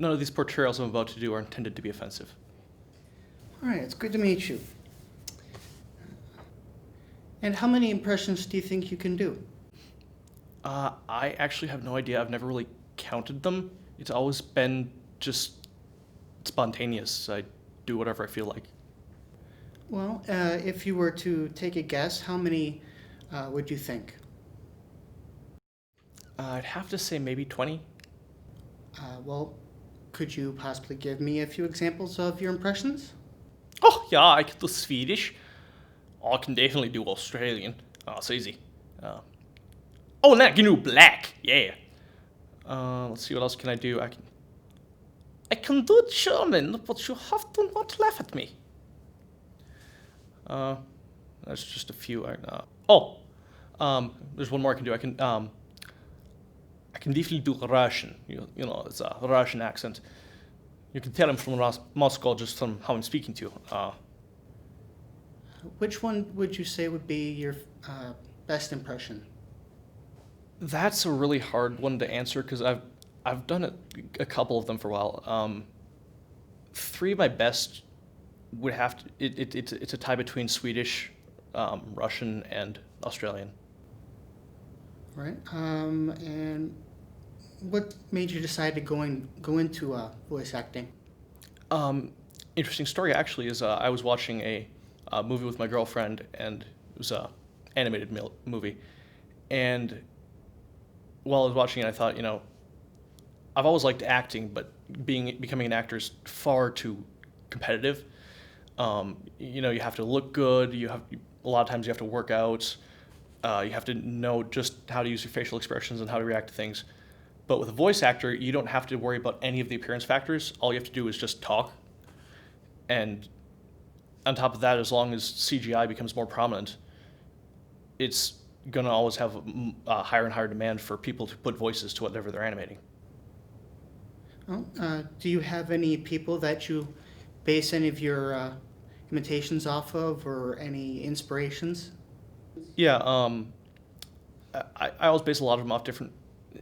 none of these portrayals I'm about to do are intended to be offensive. All right, it's good to meet you. And how many impressions do you think you can do? I actually have no idea. I've never really counted them. It's always been just spontaneous. I do whatever I feel like. Well, if you were to take a guess, how many would you think? I'd have to say maybe 20. Well, could you possibly give me a few examples of your impressions? Oh, yeah, I can do Swedish. I can definitely do Australian. Oh, it's easy. Oh, and I can do black. Yeah. Let's see, what else can I do? I can do German, but you have to not laugh at me. That's just a few. There's one more I can do. I can definitely do Russian. You know, it's a Russian accent. You can tell I'm from Moscow just from how I'm speaking to you. Which one would you say would be your best impression? That's a really hard one to answer because I've done a couple of them for a while. Three of my best would have to. It's a tie between Swedish, Russian, and Australian. Right. And what made you decide to go into voice acting? Interesting story actually is I was watching a movie with my girlfriend, and it was a animated movie, and while I was watching it, I thought, I've always liked acting, but becoming an actor is far too competitive. You have to look good. A lot of times you have to work out. You have to know just how to use your facial expressions and how to react to things. But with a voice actor, you don't have to worry about any of the appearance factors. All you have to do is just talk. And on top of that, as long as CGI becomes more prominent, it's going to always have a higher and higher demand for people to put voices to whatever they're animating. Well, do you have any people that you base any of your imitations off of, or any inspirations? Yeah, I always base a lot of them off different.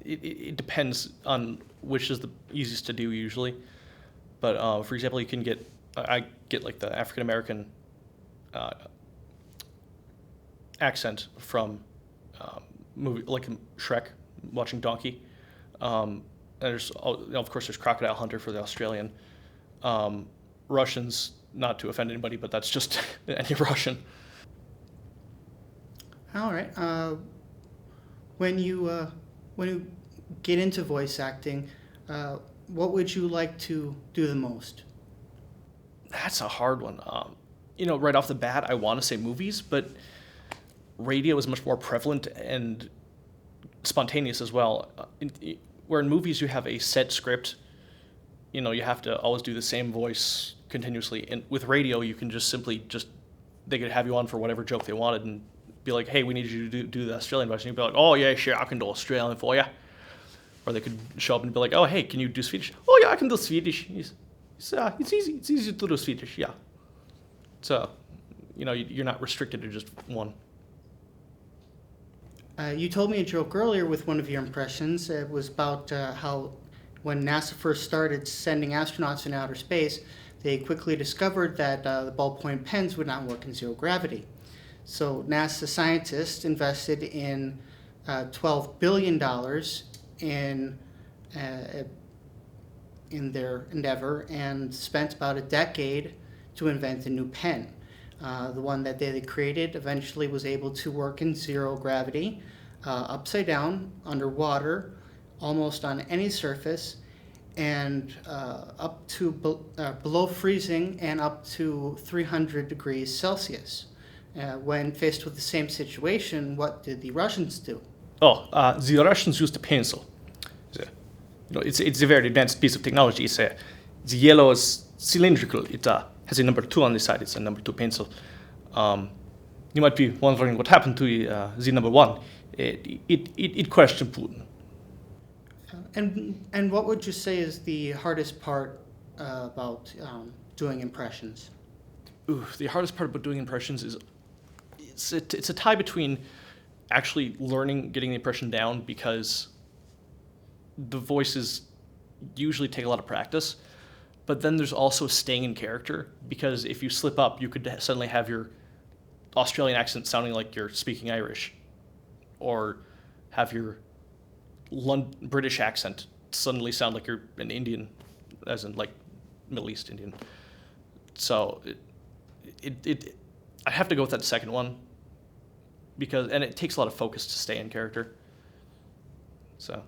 It depends on which is the easiest to do usually. But for example, I get like the African American accent from movie like Shrek, watching Donkey. And of course there's Crocodile Hunter for the Australian. Russians, not to offend anybody, but that's just any Russian. All right. When you get into voice acting, what would you like to do the most? That's a hard one. Right off the bat, I want to say movies, but radio is much more prevalent and spontaneous as well. Where in movies you have a set script, you have to always do the same voice continuously. And with radio, you can they could have you on for whatever joke they wanted and be like, hey, we need you to do the Australian voice. And you'd be like, oh, yeah, sure, I can do Australian for you. Or they could show up and be like, oh, hey, can you do Swedish? Oh, yeah, I can do Swedish. It's easy. It's easy to do Swedish, yeah. So, you're not restricted to just one. You told me a joke earlier with one of your impressions. It was about how when NASA first started sending astronauts in outer space, they quickly discovered that the ballpoint pens would not work in zero gravity. So NASA scientists invested in $12 billion in their endeavor and spent about a decade to invent a new pen. The one that they created eventually was able to work in zero gravity, upside down, underwater, almost on any surface, and up to below freezing and up to 300 degrees Celsius. When faced with the same situation, what did the Russians do? The Russians used a pencil. It's a very advanced piece of technology. The yellow is cylindrical. It has a number 2 on the side. It's a number 2 pencil. You might be wondering what happened to the number 1. It crashed in Putin. And what would you say is the hardest part about doing impressions? The hardest part about doing impressions is it's a tie between actually learning, getting the impression down, because the voice is usually take a lot of practice. But then there's also staying in character, because if you slip up, you could suddenly have your Australian accent sounding like you're speaking Irish, or have your British accent suddenly sound like you're an Indian, as in like Middle East Indian. So I have to go with that second one, and it takes a lot of focus to stay in character. So.